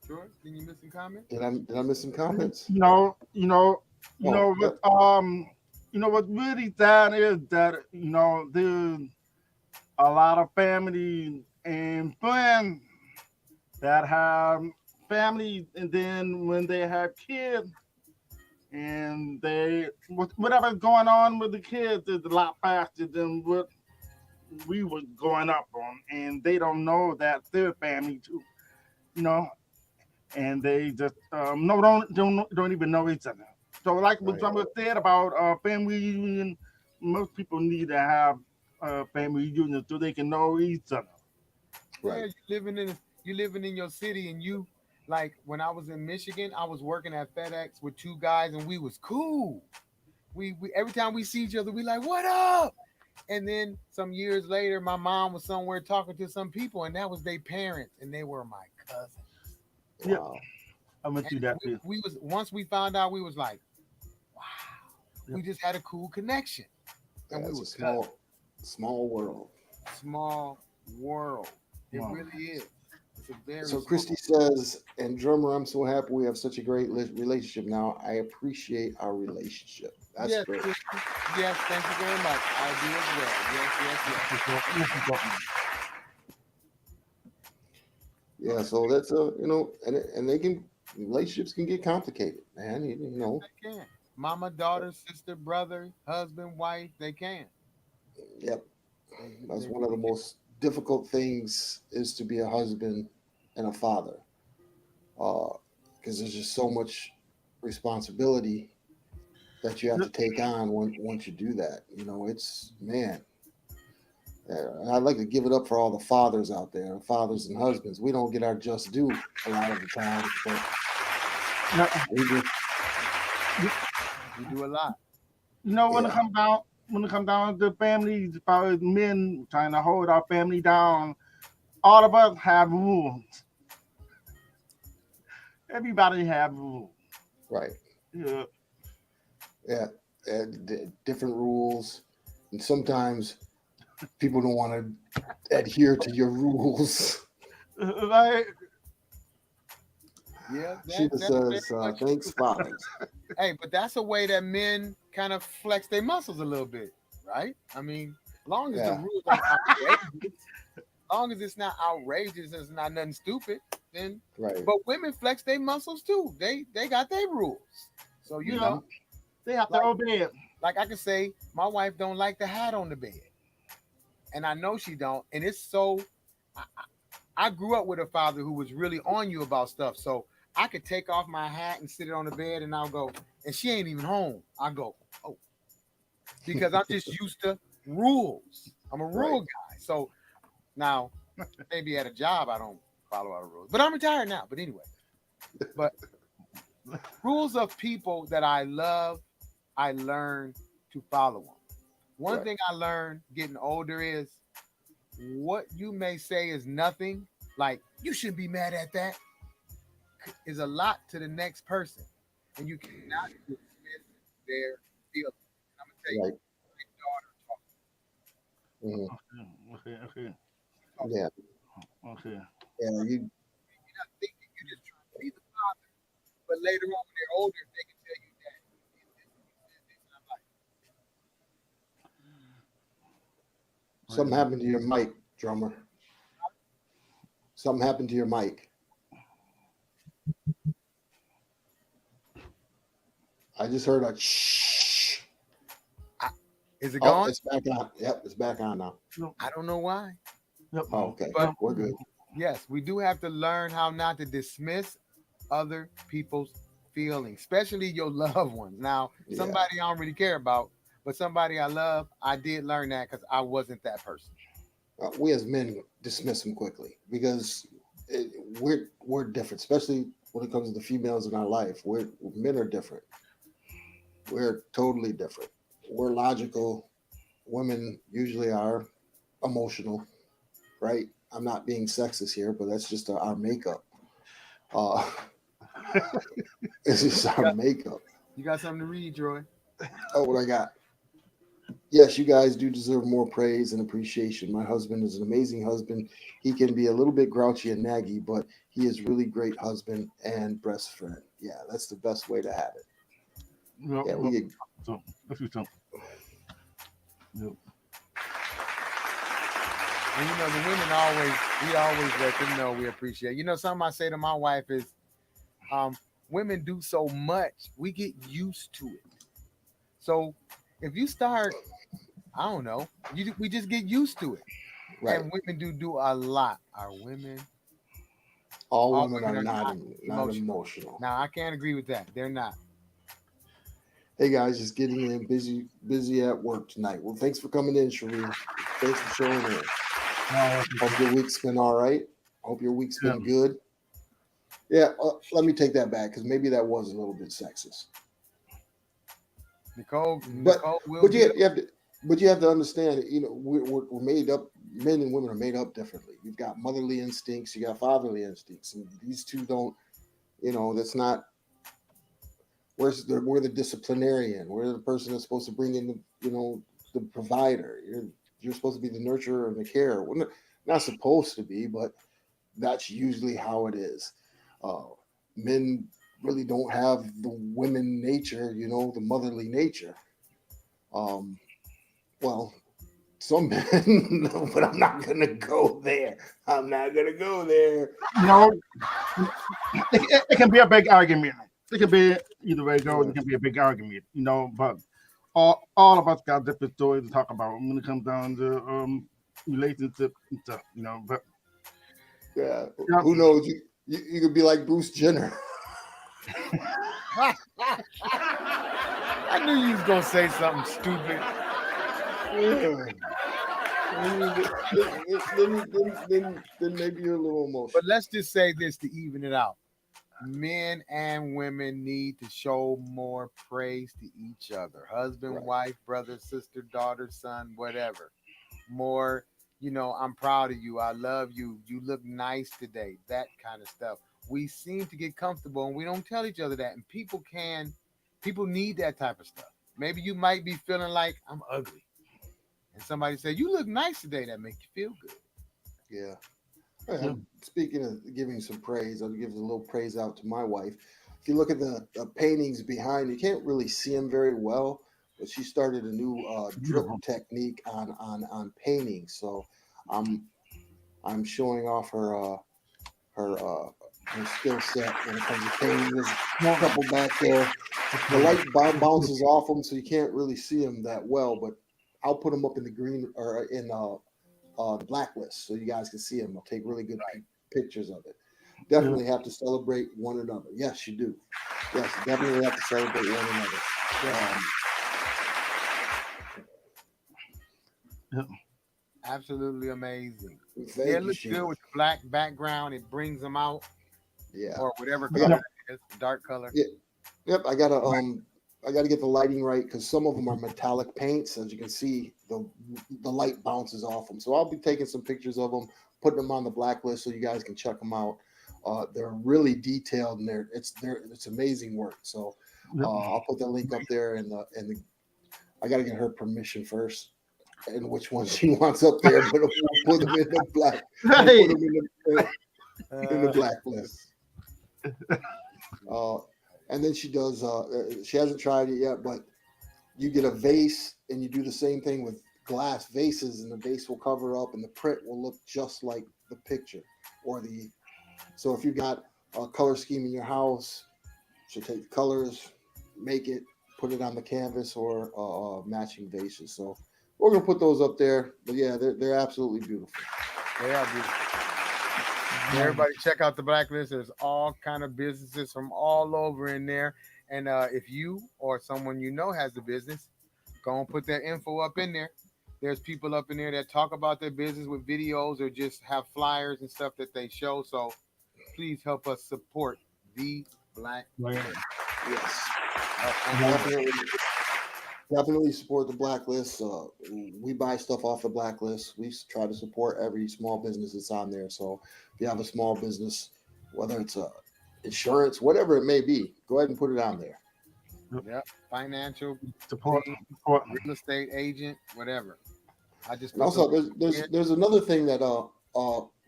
George, did you miss some comments? Did I miss some comments? You know, you know, you Oh, know yep. what what really sad is that there's a lot of family and friends that have family, and then when they have kids, and whatever's going on with the kids is a lot faster than what we were growing up on, and they don't know that their family too, you know, and they just no don't even know each other. So like what Right, someone said about family reunion, most people need to have family reunion so they can know each other. right. Yeah, you living in your city, and you like when I was in Michigan, I was working at FedEx with two guys, and we was cool. We every time we see each other, we like, what up? And then some years later, my mom was somewhere talking to some people, and that was their parents, and they were my cousins. Yeah, Wow. I went And through that too. we was once we found out, we was like, wow, Yep. we just had a cool connection, and Yeah, we it's were a cousins. small world. Small world. It Wow. really is. It's a very So small. Christy says, and drummer, I'm so happy we have such a great relationship now. I appreciate our relationship. That's Yes, great. Christy. Yes, thank you very much. I do as well. Yes, yes, yes. Yeah, so that's and they can relationships can get complicated, man. They can. Mama, daughter, sister, brother, husband, wife, they can. Yep. That's They one of the really can. most difficult things is to be a husband and a father, because there's just so much responsibility that you have to take on once you do that. It's man. I'd like to give it up for all the fathers out there, fathers and husbands. We don't get our just due a lot of the times, but Now, we just We do a lot. when it yeah, comes down to families, as far as men trying to hold our family down, all of us have rules. Everybody have rules. right. Yeah. Yeah, different rules, and sometimes people don't want to adhere to your rules. Like, Yeah, Sheila that's very says, much "Thanks, true. fathers." Hey, but that's a way that men kind of flex their muscles a little bit, right? I mean, long as the Yeah, rules ain't outrageous, long as it's not outrageous and it's not nothing stupid, then right. but women flex their muscles too. They got their rules. So yeah, Hmm. they have to like obey it. like I can say, my wife don't like the hat on the bed. And I know she don't. And it's so I grew up with a father who was really on you about stuff. So I could take off my hat and sit it on the bed and I'll go, and she ain't even home. I go, oh, because I'm just used to rules. I'm a Right. rule guy. So now maybe at a job I don't follow our rules. But I'm retired now. But anyway. But rules of people that I love, I learn to follow them. One Right. thing I learned getting older is what you may say is nothing, like you shouldn't be mad at that, is a lot to the next person. and you cannot dismiss their feelings. And I'm gonna tell you, Right. my daughter Mhm. Okay. talks. Yeah. Okay. Yeah. You. You're not thinking, you're just trying to be the father. But later on, when they're older, they can tell you that you did this, you said this, and I'm like, Something happened to your mic, drummer. Something happened to your mic. I just heard a shh. is it Oh, gone? it's back on. Yep, it's back on now. I don't know why. Yep. Oh, okay. But We're good. yes, we do have to learn how not to dismiss other people's feelings, especially your loved ones. Now, Yeah. somebody I don't really care about, but somebody I love, I did learn that because I wasn't that person. We as men dismiss them quickly because we're different, especially when it comes to the females in our life. Men are different. We're totally different. We're logical. Women usually are emotional, right? I'm not being sexist here, but that's just our makeup. Uh, it's just our makeup. You got something to read, Troy? Oh, what I got? Yes, you guys do deserve more praise and appreciation. My husband is an amazing husband. He can be a little bit grouchy and naggy, but he is really great husband and best friend. Yeah, that's the best way to have it. Yep. Yeah, we get So let's do something. Yep. And the women we always let them know we appreciate. Something I say to my wife is, women do so much, we get used to it. So if you start, I don't know, we just get used to it. right. And women do a lot. Our women, All all women are women are not not not emotional. emotional. Now I can't agree with that. They're not. Hey guys, just getting in busy at work tonight. Well, thanks for coming in, Shereen. Thanks for showing in. Hope your week's been all right. Hope your week's been good. Yeah, let me take that back because maybe that was a little bit sexist. Nicole But will but get. you have to understand. We're made up. Men and women are made up differently. You've got motherly instincts. You got fatherly instincts, and these two don't. That's not. We're the disciplinarian. We're the person that's supposed to bring in the provider. You're supposed to be the nurturer and the carer. We're not supposed to be, but that's usually how it is. Men really don't have the women nature, the motherly nature. Well, some men, but I'm not gonna go there. I'm not gonna go there. It can be a big argument. It can be either way it goes. It can be a big argument, but all of us got different stories to talk about when it comes down to relationship and stuff, But Yeah, who knows? You could be like Bruce Jenner. I knew you was gonna say something stupid. Then maybe you're a little emotional. But let's just say this to even it out. Men and women need to show more praise to each other. Husband, Right. wife, brother, sister, daughter, son, whatever. More, I'm proud of you. I love you. You look nice today. That kind of stuff. We seem to get comfortable and we don't tell each other that. And people need that type of stuff. Maybe you might be feeling like I'm ugly. And somebody say, you look nice today. That makes you feel good. Yeah. Speaking of giving some praise, I'll give a little praise out to my wife. If you look at the paintings behind, you can't really see them very well, but she started a new drip technique on painting. So I'm showing off her skill set when it comes to painting. There's a couple back there. The light bounces off them, so you can't really see them that well. But I'll put them up in the green or in the blacklist so you guys can see them. I'll take really good pictures of it. Definitely have to celebrate one another. Yes, you do. Yes, definitely have to celebrate one another. Absolutely amazing. Thank it you, looks good with the black background. It brings them out. Yeah. Or whatever color it is, dark color. Yeah. Yep. I gotta get the lighting right because some of them are metallic paints. As you can see, the light bounces off them. So I'll be taking some pictures of them, putting them on the blacklist so you guys can check them out. They're really detailed and it's amazing work. So I'll put the link up there, and I got to get her permission first, and which one she wants up there, but we'll put them in the black. We'll put them in the blacklist. And then she does. She hasn't tried it yet, but you get a vase, and you do the same thing with glass vases, and the vase will cover up, and the print will look just like the picture or the. So if you've got a color scheme in your house, she'll take the colors, make it, put it on the canvas or matching vases. So we're gonna put those up there. But yeah, they're absolutely beautiful. They are beautiful. Everybody check out the blacklist. There's all kind of businesses from all over in there. And if you or someone you know has a business, go and put their info up in there. There's people up in there that talk about their business with videos or just have flyers and stuff that they show. So please help us support the blacklist. Yes. Definitely support the blacklist. We buy stuff off the blacklist. We try to support every small business that's on there. So if you have a small business, whether it's insurance, whatever it may be, go ahead and put it on there. Yep. Financial support. Real estate agent, whatever. I just and also there's another thing that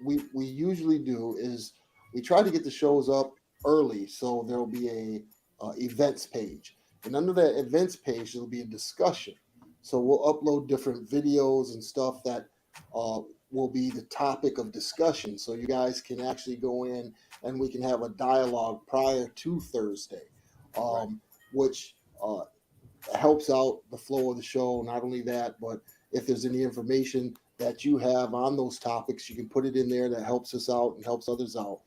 we usually do is we try to get the shows up early, so there'll be a events page. And under that events page, there'll be a discussion. So we'll upload different videos and stuff that will be the topic of discussion. So you guys can actually go in and we can have a dialogue prior to Thursday, which helps out the flow of the show. Not only that, but if there's any information that you have on those topics, you can put it in there. That helps us out and helps others out.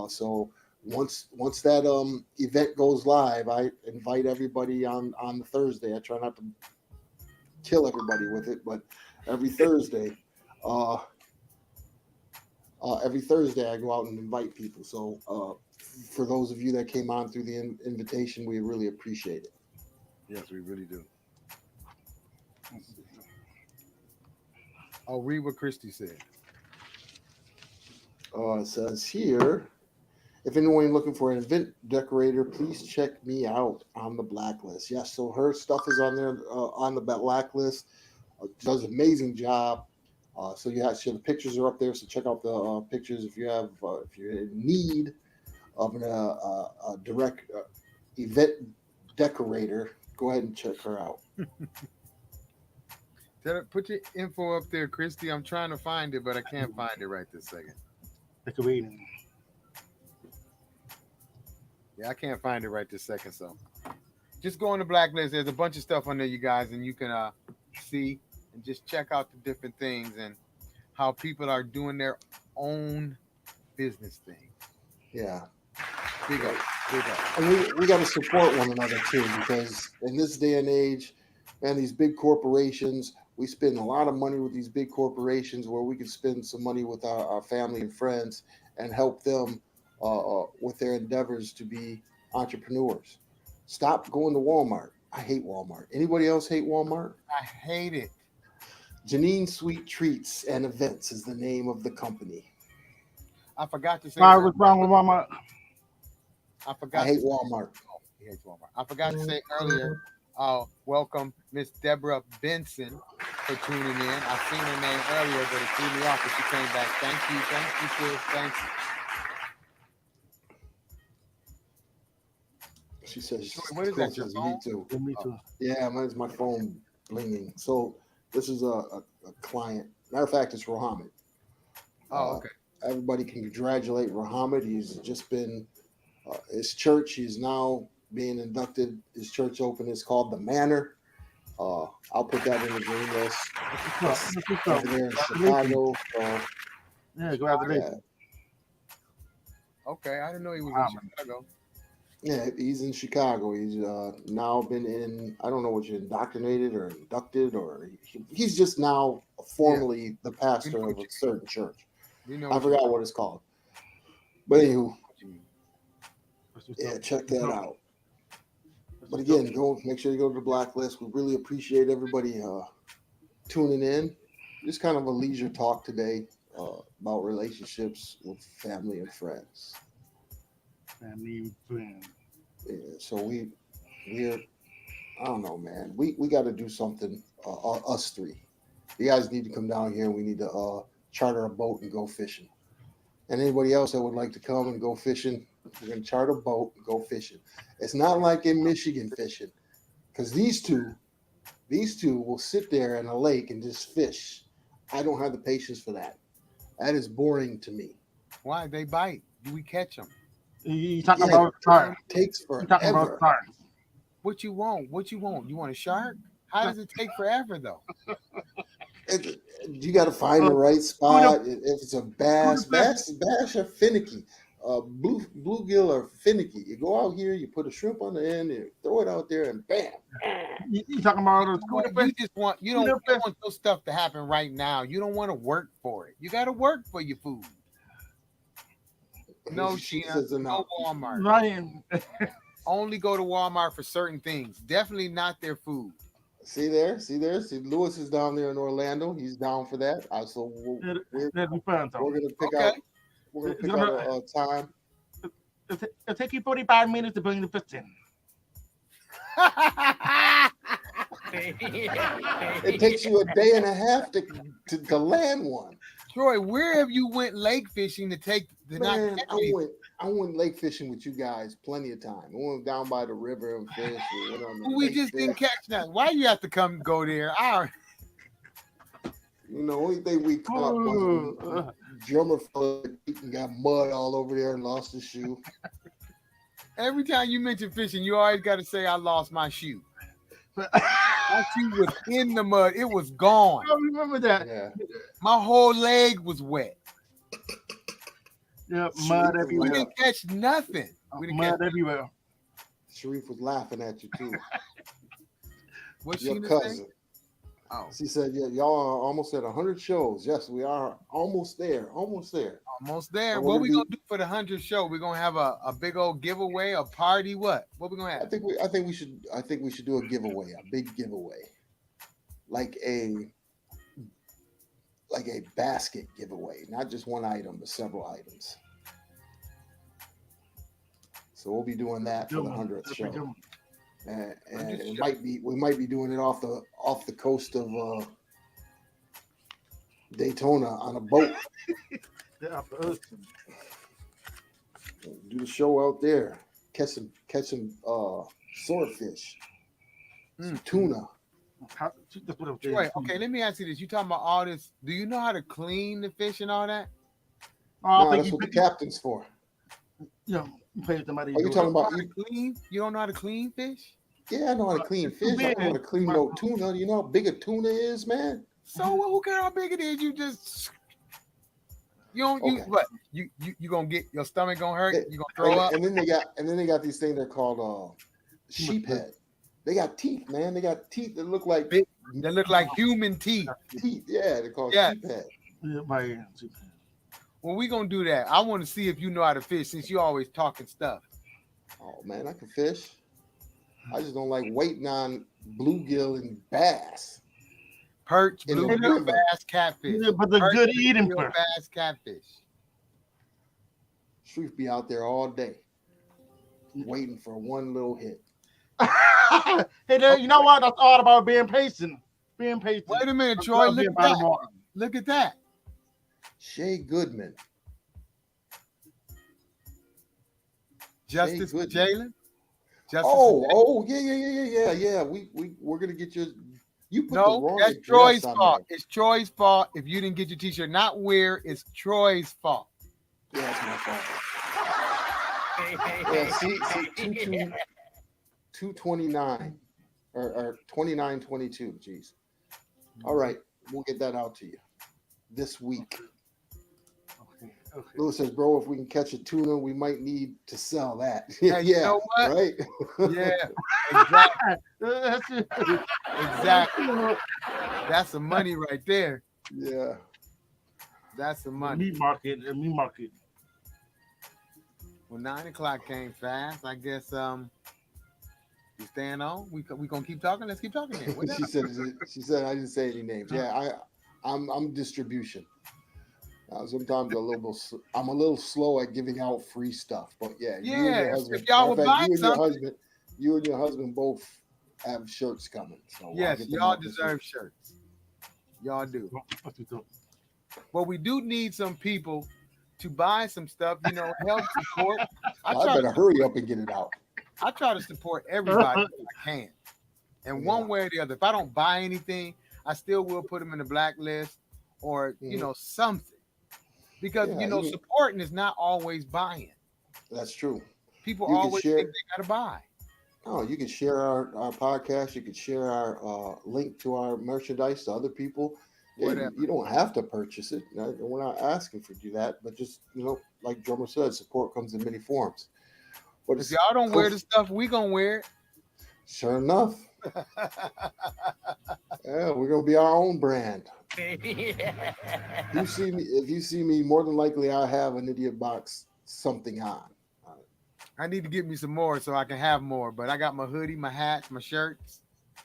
So once that event goes live, I invite everybody on the Thursday. I try not to kill everybody with it, but every Thursday I go out and invite people. So for those of you that came on through the invitation, we really appreciate it. Yes, we really do. I'll read what Christy said. It says here, if anyone looking for an event decorator, please check me out on the blacklist. Yes, so her stuff is on there on the blacklist. Does an amazing job. So the pictures are up there. So check out the pictures if you're in need of a direct event decorator. Go ahead and check her out. Put your info up there, Christy. I'm trying to find it, but I can't find it right this second. Yeah, I can't find it right this second. So just go on the blacklist. There's a bunch of stuff on there, you guys, and you can see and just check out the different things and how people are doing their own business thing. Yeah. Big up. And we got to support one another too, because in this day and age, man, these big corporations, we spend a lot of money with these big corporations where we can spend some money with our family and friends and help them with their endeavors to be entrepreneurs. Stop going to Walmart. I hate Walmart. Anybody else hate Walmart? I hate it. Janine Sweet Treats and Events is the name of the company. I forgot to say. What's wrong with Walmart? I hate Walmart. Oh, he hates Walmart. I forgot to say earlier. Welcome Miss Deborah Benson for tuning in. I seen her name earlier, but it threw me off, but she came back. Thank you, sis. Thanks. She says, what is that, your phone? Me too. Me too. Yeah, mine's my phone blinging. So this is a client. Matter of fact, it's Rohamid. Oh, okay. Everybody can congratulate Rohamid. He's just been, his church, he's now being inducted. His church open is called The Manor. I'll put that in the green list. Over there in Chicago. Yeah, glad to meet you. Okay, I didn't know he was in Chicago. Yeah, he's in Chicago. He's now been in, I don't know what you're indoctrinated or inducted, or he's just now formally the pastor of a certain church. I forgot what it's called. But anywho, yeah, check that out. But again, make sure you go to the blacklist. We really appreciate everybody tuning in. Just kind of a leisure talk today about relationships with family and friends. Family and friends. Yeah, so we I don't know, man. We got to do something. Us three, you guys need to come down here. We need to charter a boat and go fishing. And anybody else that would like to come and go fishing, we're gonna charter a boat and go fishing. It's not like in Michigan fishing, because these two will sit there in a lake and just fish. I don't have the patience for that. That is boring to me. Why? They bite. Do we catch them? You talking about time? Takes You talking about forever. time? What you want? What you want? You want a shark? How does it take forever though? You got to find the right spot. If it's a bass are finicky. Bluegill are finicky. You go out here, you put a shrimp on the end, you throw it out there, and bam. You talking about You don't want those stuff to happen right now. You don't want to work for it. You got to work for your food. No, Sheena, no Walmart. Ryan. Only go to Walmart for certain things. Definitely not their food. See there. See, Lewis is down there in Orlando. He's down for that. So we're gonna pick out. We're gonna pick out a time. It'll take you 45 minutes to bring the fish in. It takes you a day and a half to land one. Troy, where have you went lake fishing to take the Man, I went lake fishing with you guys plenty of time. I went down by the river and fished. We just didn't catch that. Why you have to come go there? Only thing we caught was drummer and got mud all over there and lost his shoe. Every time you mention fishing, you always got to say, I lost my shoe. My shoe was in the mud. It was gone. I remember that. Yeah. My whole leg was wet. Yeah, mud everywhere. We didn't catch nothing. Mud everywhere. Sharif was laughing at you too. What's your she cousin? Say? Oh, she said, "Yeah, y'all are almost at 100 shows." Yes, we are almost there. Almost there. Almost there. What we gonna do for the 100th show? We're gonna have a big old giveaway, a party. What we gonna have? I think we should do a giveaway, a big giveaway, like a basket giveaway, not just one item, but several items. So we'll be doing that for the 100th show, and we might be doing it off the coast of Daytona on a boat. Do the show out there, catch some swordfish, some tuna. Troy, okay, let me ask you this. You talking about all this? Do you know how to clean the fish and all that? No, that's what the captain's for. Yeah, you pay somebody. Are you talking about clean? You don't know how to clean fish? Yeah, I know how to clean fish. I know how to clean no tuna. You know how big a tuna is, man? So who cares how big it is? You just you gonna get your stomach gonna hurt? You gonna throw up? And then they got these things they're called sheep head. They got teeth, man. They got teeth that look like human teeth. Teeth, yeah. They're called sheep head. Well, we gonna do that. I want to see if you know how to fish since you always talking stuff. Oh man, I can fish. I just don't like waiting on bluegill and bass. Perch, bluegill, bass, catfish. Yeah, but the good eating part. Bass, catfish. Sharif be out there all day waiting for one little hit. Hey, you know what? That's all about being patient. Being patient. Wait a minute, Troy. Look at that. Look at that. Shay Goodman. Justice for Jalen. Oh, yeah. We're gonna get your. You put the wrong. That's Troy's fault. It's Troy's fault if you didn't get your t-shirt. Not where it's Troy's fault. Yeah, that's my fault. Yeah, see, 229 or 2922. Jeez. All right, we'll get that out to you this week. Okay. Lewis says, "Bro, if we can catch a tuna, we might need to sell that." Yeah, you know what? Right? Yeah, exactly. That's the money right there. Yeah, that's the money. Meat market. Well, 9 o'clock came fast. I guess you staying on? We gonna keep talking. Let's keep talking. Then. She said I didn't say any names. Yeah, I'm distribution. Sometimes I'm a little slow at giving out free stuff, but yeah. If y'all would buy something. you and your husband both have shirts coming. So yes, y'all deserve shirts. Y'all do. But we do need some people to buy some stuff, you know, help support. I better hurry up and get it out. I try to support everybody if I can. And one way or the other, if I don't buy anything, I still will put them in the blacklist or, you know, something. Because, you know, supporting is not always buying. That's true. People always think they got to buy. Oh, you can share our podcast. You can share our link to our merchandise to other people. Whatever. You don't have to purchase it. We're not asking for you that, but just, you know, like Drummer said, support comes in many forms. But if y'all don't wear the stuff, we gonna wear it. Sure enough. Yeah, we're gonna be our own brand. If you see me, more than likely I have an Idiotbox something on. I need to get me some more so I can have more, but I got my hoodie, my hats, my shirts.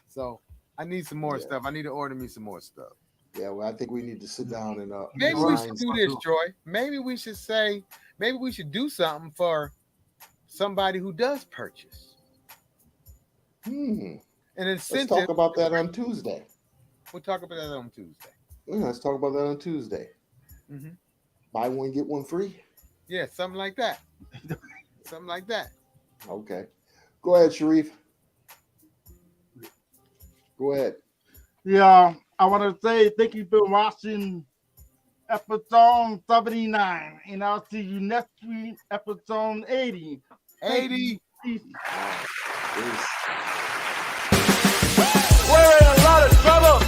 So I need some more stuff. I need to order me some more stuff. Yeah, well, I think we need to sit down and maybe we should do this, Troy. Maybe we should do something for somebody who does purchase. An incentive. Let's talk about that on Tuesday. We'll talk about that on Tuesday. Yeah, let's talk about that on Tuesday. Mm-hmm. Buy one, get one free? Yeah, something like that. Something like that. Okay. Go ahead, Sharif. Go ahead. Yeah, I want to say thank you for watching episode 79, and I'll see you next week, episode 80. 80. Peace. We're in a lot of trouble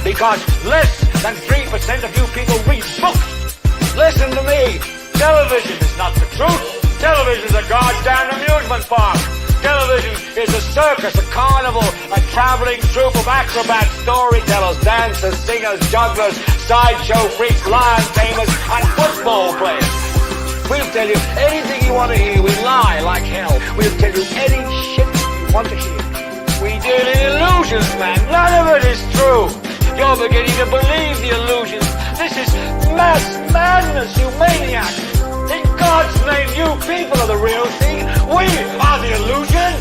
because less than 3% of you people read books. Listen to me. Television is not the truth. Television is a goddamn amusement park. Television is a circus, a carnival, a traveling troupe of acrobats, storytellers, dancers, singers, jugglers, sideshow freaks, lion tamers, and football players. We'll tell you anything you want to hear. We lie like hell. We'll tell you any shit you want to hear. We deal in illusions, man. None of it is true. You're beginning to believe the illusions. This is mass madness, you maniacs. In God's name, you people are the real thing. We are the illusion.